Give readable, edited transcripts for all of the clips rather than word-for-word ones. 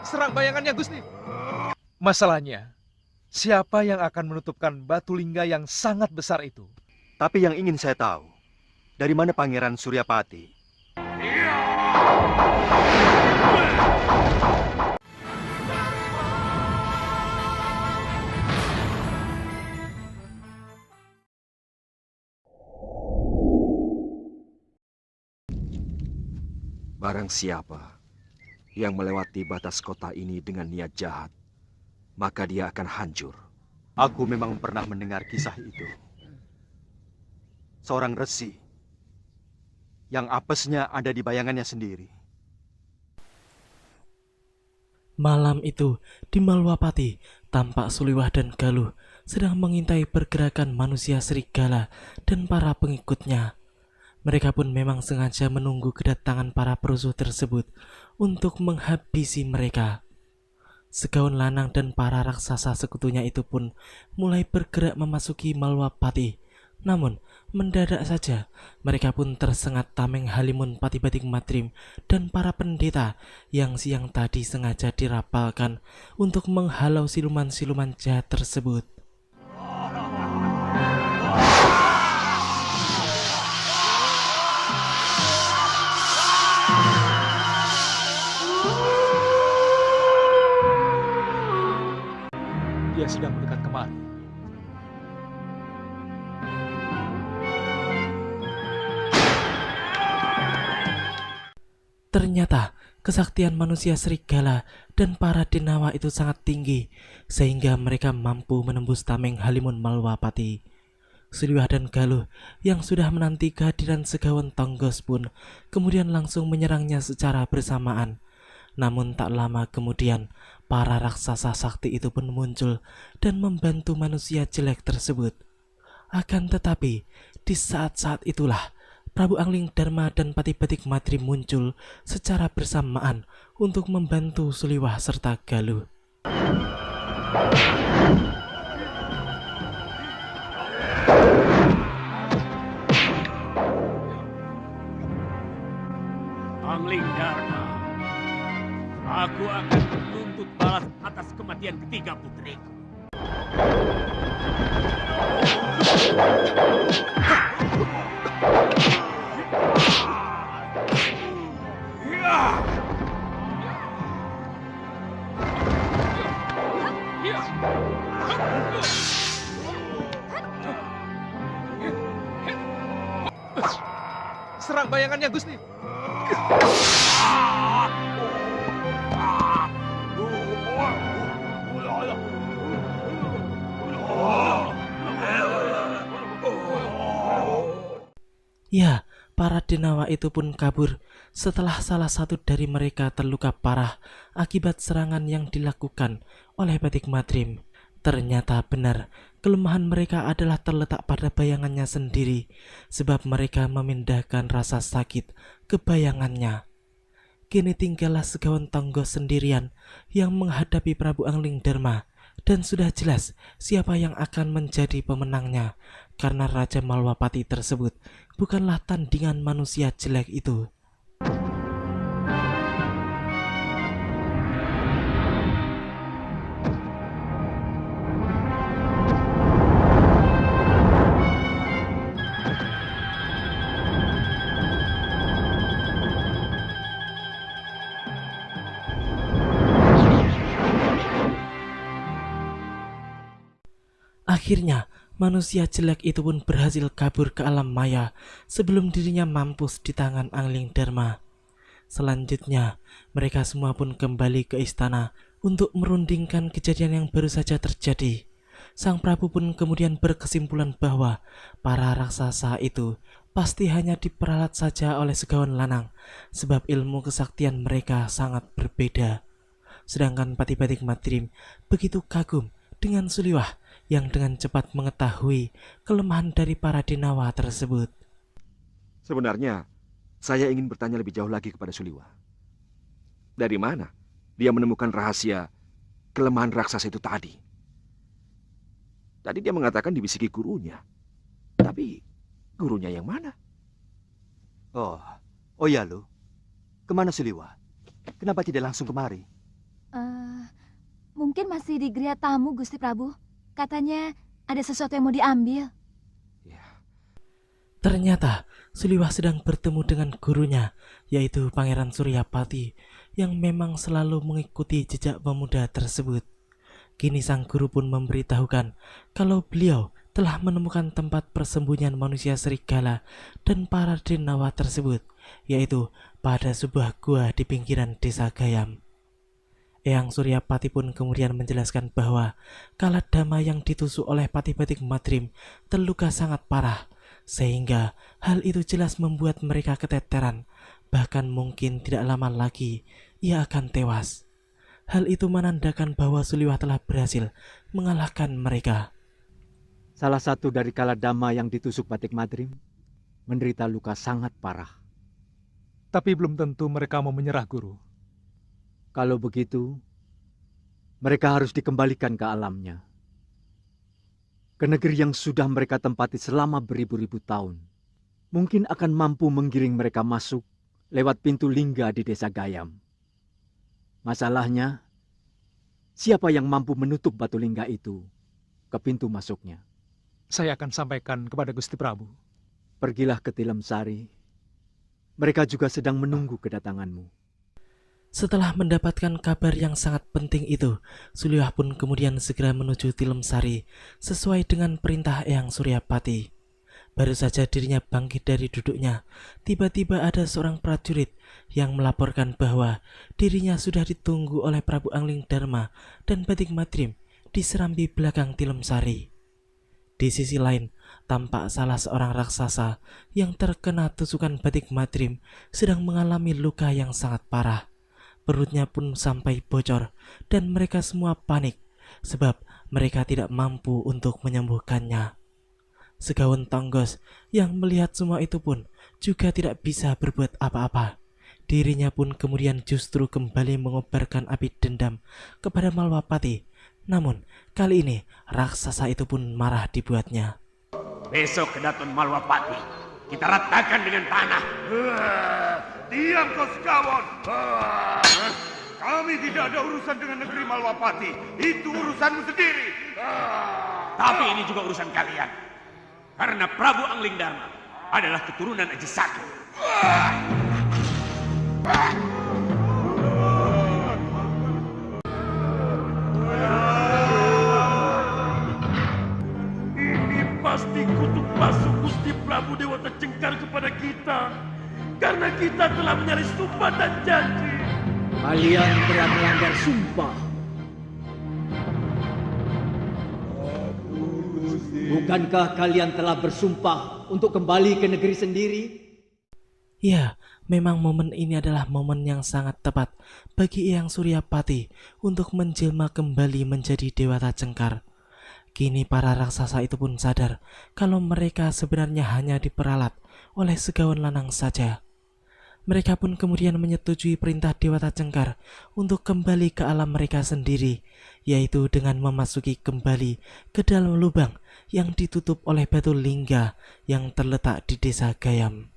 Serang bayangannya, Gusti. Masalahnya, siapa yang akan menutupkan batu lingga yang sangat besar itu? Tapi yang ingin saya tahu, dari mana Pangeran Suryapati? Barang siapa yang melewati batas kota ini dengan niat jahat, maka dia akan hancur. Aku memang pernah mendengar kisah itu. Seorang resi yang apesnya ada di bayangannya sendiri. Malam itu, di Malwapati, tampak Suliwah dan Galuh sedang mengintai pergerakan manusia serigala dan para pengikutnya. Mereka pun memang sengaja menunggu kedatangan para perusuh tersebut untuk menghabisi mereka. Segaun Lanang dan para raksasa sekutunya itu pun mulai bergerak memasuki Malwapati. Namun, mendadak saja mereka pun tersengat Tameng Halimun Pati-Batik Matrim dan para pendeta yang siang tadi sengaja dirapalkan untuk menghalau siluman-siluman jahat tersebut. Dia sedang mendekat kemari. Ternyata kesaktian manusia serigala dan para denawa itu sangat tinggi, sehingga mereka mampu menembus Tameng Halimun Malwapati. Suliwah dan Galuh yang sudah menanti kehadiran Segawan Tonggos pun kemudian langsung menyerangnya secara bersamaan. Namun tak lama kemudian, para raksasa sakti itu pun muncul dan membantu manusia jelek tersebut. Akan tetapi, di saat-saat itulah Prabu Angling Dharma dan Pati-Batik Matrim muncul secara bersamaan untuk membantu Suliwah serta Galuh. Angling Dharma, aku akan menuntut balas atas kematian ketiga putriku. Serang bayangannya, Gusti. Ya, para denawa itu pun kabur setelah salah satu dari mereka terluka parah akibat serangan yang dilakukan oleh Batik Matrim. Ternyata benar, kelemahan mereka adalah terletak pada bayangannya sendiri, sebab mereka memindahkan rasa sakit ke bayangannya. Kini tinggallah Segawan Tonggos sendirian yang menghadapi Prabu Angling Dharma, dan sudah jelas siapa yang akan menjadi pemenangnya, karena Raja Malwapati tersebut bukanlah tandingan manusia jelek itu. Akhirnya, manusia jelek itu pun berhasil kabur ke alam maya sebelum dirinya mampus di tangan Angling Dharma. Selanjutnya, mereka semua pun kembali ke istana untuk merundingkan kejadian yang baru saja terjadi. Sang Prabu pun kemudian berkesimpulan bahwa para raksasa itu pasti hanya diperalat saja oleh Segawan Lanang, sebab ilmu kesaktian mereka sangat berbeda. Sedangkan Pati-Batik Matrim begitu kagum dengan Suliwah yang dengan cepat mengetahui kelemahan dari para denawa tersebut. Sebenarnya, saya ingin bertanya lebih jauh lagi kepada Suliwah. Dari mana dia menemukan rahasia kelemahan raksasa itu tadi? Tadi dia mengatakan dibisiki gurunya. Tapi gurunya yang mana? Oh ya lo. Kemana Suliwah? Kenapa tidak langsung kemari? mungkin masih di geria tamu, Gusti Prabu. Katanya ada sesuatu yang mau diambil. Ternyata Suliwah sedang bertemu dengan gurunya, yaitu Pangeran Suryapati, yang memang selalu mengikuti jejak pemuda tersebut. Kini sang guru pun memberitahukan kalau beliau telah menemukan tempat persembunyian manusia serigala dan para denawa tersebut, yaitu pada sebuah gua di pinggiran desa Gayam. Eyang Suryapati pun kemudian menjelaskan bahwa Kaladama yang ditusuk oleh Pati Batik Madrim terluka sangat parah, sehingga hal itu jelas membuat mereka keteteran, bahkan mungkin tidak lama lagi ia akan tewas. Hal itu menandakan bahwa Suliwah telah berhasil mengalahkan mereka. Salah satu dari Kaladama yang ditusuk Batik Madrim menderita luka sangat parah. Tapi belum tentu mereka mau menyerah, Guru. Kalau begitu, mereka harus dikembalikan ke alamnya, ke negeri yang sudah mereka tempati selama beribu-ribu tahun. Mungkin akan mampu menggiring mereka masuk lewat pintu lingga di desa Gayam. Masalahnya, siapa yang mampu menutup batu lingga itu ke pintu masuknya? Saya akan sampaikan kepada Gusti Prabu. Pergilah ke Tilem Sari. Mereka juga sedang menunggu kedatanganmu. Setelah mendapatkan kabar yang sangat penting itu, Suliwah pun kemudian segera menuju Tilem Sari sesuai dengan perintah Eyang Suryapati. Baru saja dirinya bangkit dari duduknya, tiba-tiba ada seorang prajurit yang melaporkan bahwa dirinya sudah ditunggu oleh Prabu Angling Dharma dan Batik Madrim di serambi belakang Tilem Sari. Di sisi lain, tampak salah seorang raksasa yang terkena tusukan Batik Madrim sedang mengalami luka yang sangat parah. Perutnya pun sampai bocor dan mereka semua panik sebab mereka tidak mampu untuk menyembuhkannya. Segawon Tonggos yang melihat semua itu pun juga tidak bisa berbuat apa-apa. Dirinya pun kemudian justru kembali mengobarkan api dendam kepada Malwapati. Namun kali ini raksasa itu pun marah dibuatnya. Besok kedaton Malwapati, kita ratakan dengan tanah. Diam kau Segawon. Kami tidak ada urusan dengan negeri Malwapati. Itu urusanmu sendiri. Tapi ini juga urusan kalian. Karena Prabu Angling Dharma adalah keturunan Aji Saka. Ini pasti kutuk palsu Gusti Prabu Dewata Cengkar kepada kita. Karena kita telah menyalis sumpah dan janji. Kalian telah melanggar sumpah. Bukankah kalian telah bersumpah untuk kembali ke negeri sendiri? Ya, memang momen ini adalah momen yang sangat tepat bagi Eyang Suryapati untuk menjelma kembali menjadi Dewata Cengkar. Kini para raksasa itu pun sadar kalau mereka sebenarnya hanya diperalat oleh Segawon Lanang saja. Mereka pun kemudian menyetujui perintah Dewata Cengkar untuk kembali ke alam mereka sendiri, yaitu dengan memasuki kembali ke dalam lubang yang ditutup oleh batu lingga yang terletak di desa Gayam.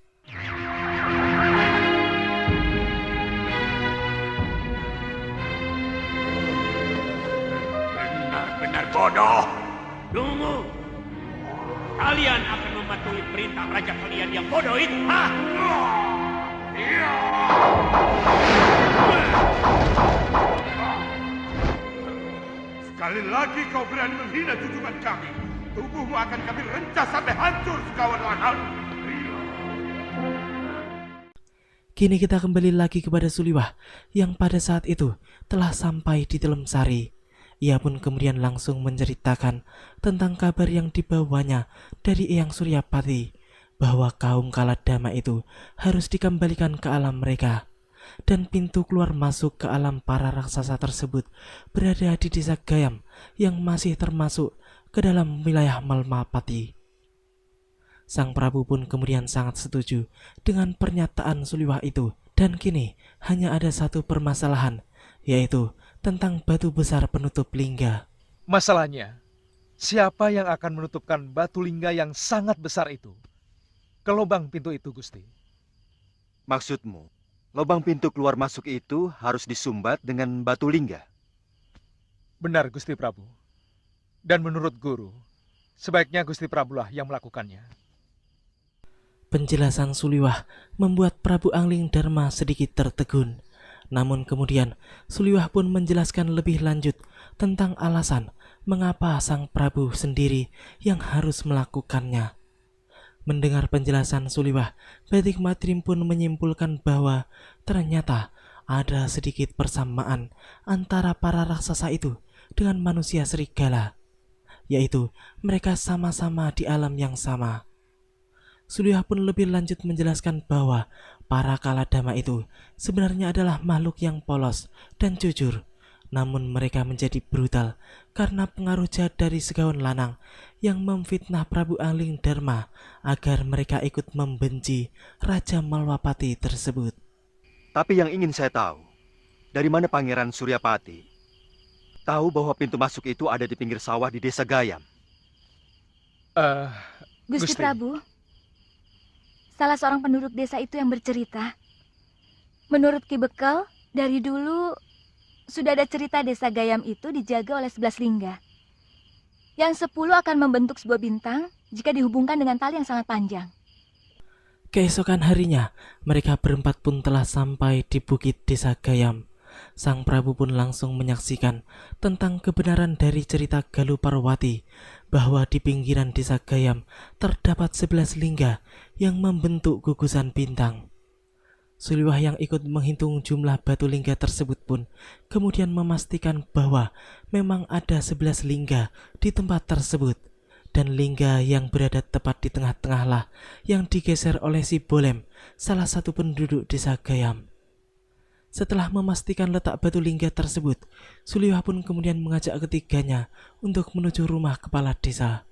Benar-benar bodoh. Tunggu. Kalian akan mematuhi perintah raja kalian yang bodoh itu, ha? Sekali lagi kau berani menghina junjungan kami. Tubuhmu akan kami rencah sampai hancur, Segawon Lanang. Kini kita kembali lagi kepada Suliwah yang pada saat itu telah sampai di Tilem Sari. Ia pun kemudian langsung menceritakan tentang kabar yang dibawanya dari Eyang Suryapati, bahwa kaum Kaladama itu harus dikembalikan ke alam mereka, dan pintu keluar masuk ke alam para raksasa tersebut berada di desa Gayam yang masih termasuk ke dalam wilayah Malwapati. Sang Prabu pun kemudian sangat setuju dengan pernyataan Suliwah itu, dan kini hanya ada satu permasalahan, yaitu tentang batu besar penutup lingga. Masalahnya, siapa yang akan menutupkan batu lingga yang sangat besar itu ke lubang pintu itu, Gusti? Maksudmu, lubang pintu keluar masuk itu harus disumbat dengan batu lingga? Benar, Gusti Prabu. Dan menurut guru, sebaiknya Gusti Prabu lah yang melakukannya. Penjelasan Suliwah membuat Prabu Angling Dharma sedikit tertegun. Namun kemudian Suliwah pun menjelaskan lebih lanjut tentang alasan mengapa sang Prabu sendiri yang harus melakukannya. Mendengar penjelasan Suliwah, Batik Madrim pun menyimpulkan bahwa ternyata ada sedikit persamaan antara para raksasa itu dengan manusia serigala, yaitu mereka sama-sama di alam yang sama. Suliwah pun lebih lanjut menjelaskan bahwa para kaladama itu sebenarnya adalah makhluk yang polos dan jujur, namun mereka menjadi brutal karena pengaruh jahat dari segawan lanang yang memfitnah Prabu Angling Dharma agar mereka ikut membenci Raja Malwapati tersebut. Tapi yang ingin saya tahu, dari mana Pangeran Suryapati tahu bahwa pintu masuk itu ada di pinggir sawah di desa Gayam? Gusti Prabu, salah seorang penduduk desa itu yang bercerita. Menurut Ki Bekel, dari dulu sudah ada cerita desa Gayam itu dijaga oleh 11 lingga. Yang 10 akan membentuk sebuah bintang jika dihubungkan dengan tali yang sangat panjang. Keesokan harinya, mereka berempat pun telah sampai di bukit desa Gayam. Sang Prabu pun langsung menyaksikan tentang kebenaran dari cerita Galuh Parwati bahwa di pinggiran desa Gayam terdapat 11 lingga yang membentuk gugusan bintang. Suliwah yang ikut menghitung jumlah batu lingga tersebut pun kemudian memastikan bahwa memang ada 11 lingga di tempat tersebut, dan lingga yang berada tepat di tengah-tengah lah yang digeser oleh si Bolem, salah satu penduduk desa Gayam. Setelah memastikan letak batu lingga tersebut, Suliwah pun kemudian mengajak ketiganya untuk menuju rumah kepala desa.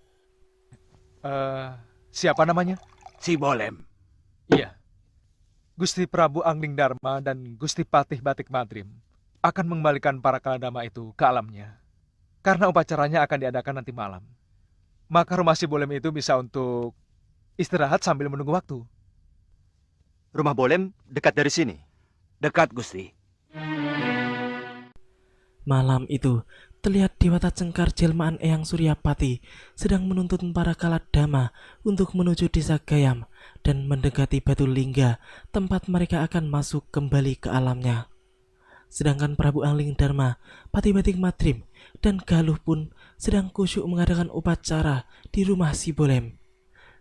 Siapa namanya? Si Bolem. Iya. Gusti Prabu Angling Dharma dan Gusti Patih Batik Madrim akan mengembalikan para kaladama itu ke alamnya. Karena upacaranya akan diadakan nanti malam. Maka rumah si Bolem itu bisa untuk istirahat sambil menunggu waktu. Rumah Bolem dekat dari sini? Dekat, Gusti. Malam itu, terlihat Dewata Cengkar jelmaan Eyang Suryapati sedang menuntun para kaladama untuk menuju desa Gayam dan mendekati batu lingga tempat mereka akan masuk kembali ke alamnya. Sedangkan Prabu Angling Dharma, Patih Batik Madrim, dan Galuh pun sedang kusyuk mengadakan upacara di rumah si Bolem.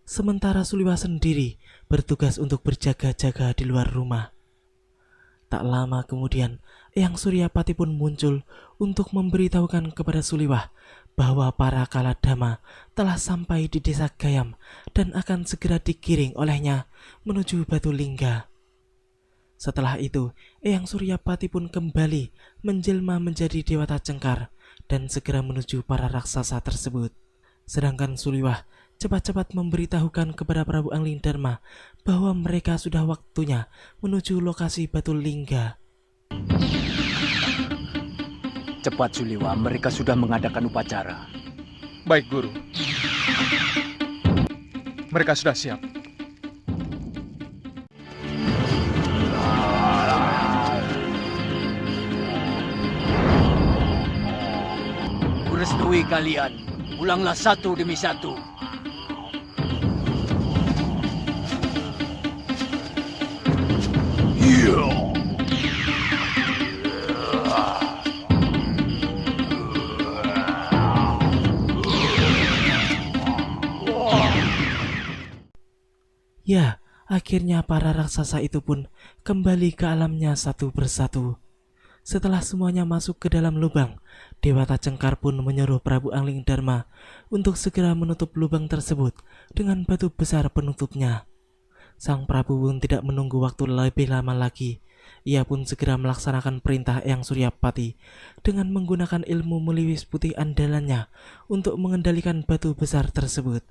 Sementara Suliwah sendiri bertugas untuk berjaga-jaga di luar rumah. Tak lama kemudian, Eyang Suryapati pun muncul untuk memberitahukan kepada Suliwah bahwa para kaladama telah sampai di desa Gayam dan akan segera digiring olehnya menuju batu lingga. Setelah itu, Eyang Suryapati pun kembali menjelma menjadi Dewata Cengkar dan segera menuju para raksasa tersebut. Sedangkan Suliwah cepat-cepat memberitahukan kepada Prabu Angling Dharma bahwa mereka sudah waktunya menuju lokasi batu lingga. Cepat Suliwah, mereka sudah mengadakan upacara. Baik, Guru. Mereka sudah siap. Kurestui kalian, ulanglah satu demi satu. Ya, akhirnya para raksasa itu pun kembali ke alamnya satu persatu. Setelah semuanya masuk ke dalam lubang, Dewata Cengkar pun menyuruh Prabu Angling Dharma untuk segera menutup lubang tersebut dengan batu besar penutupnya. Sang Prabu pun tidak menunggu waktu lebih lama lagi. Ia pun segera melaksanakan perintah Eyang Suryapati dengan menggunakan ilmu meliwis putih andalannya untuk mengendalikan batu besar tersebut.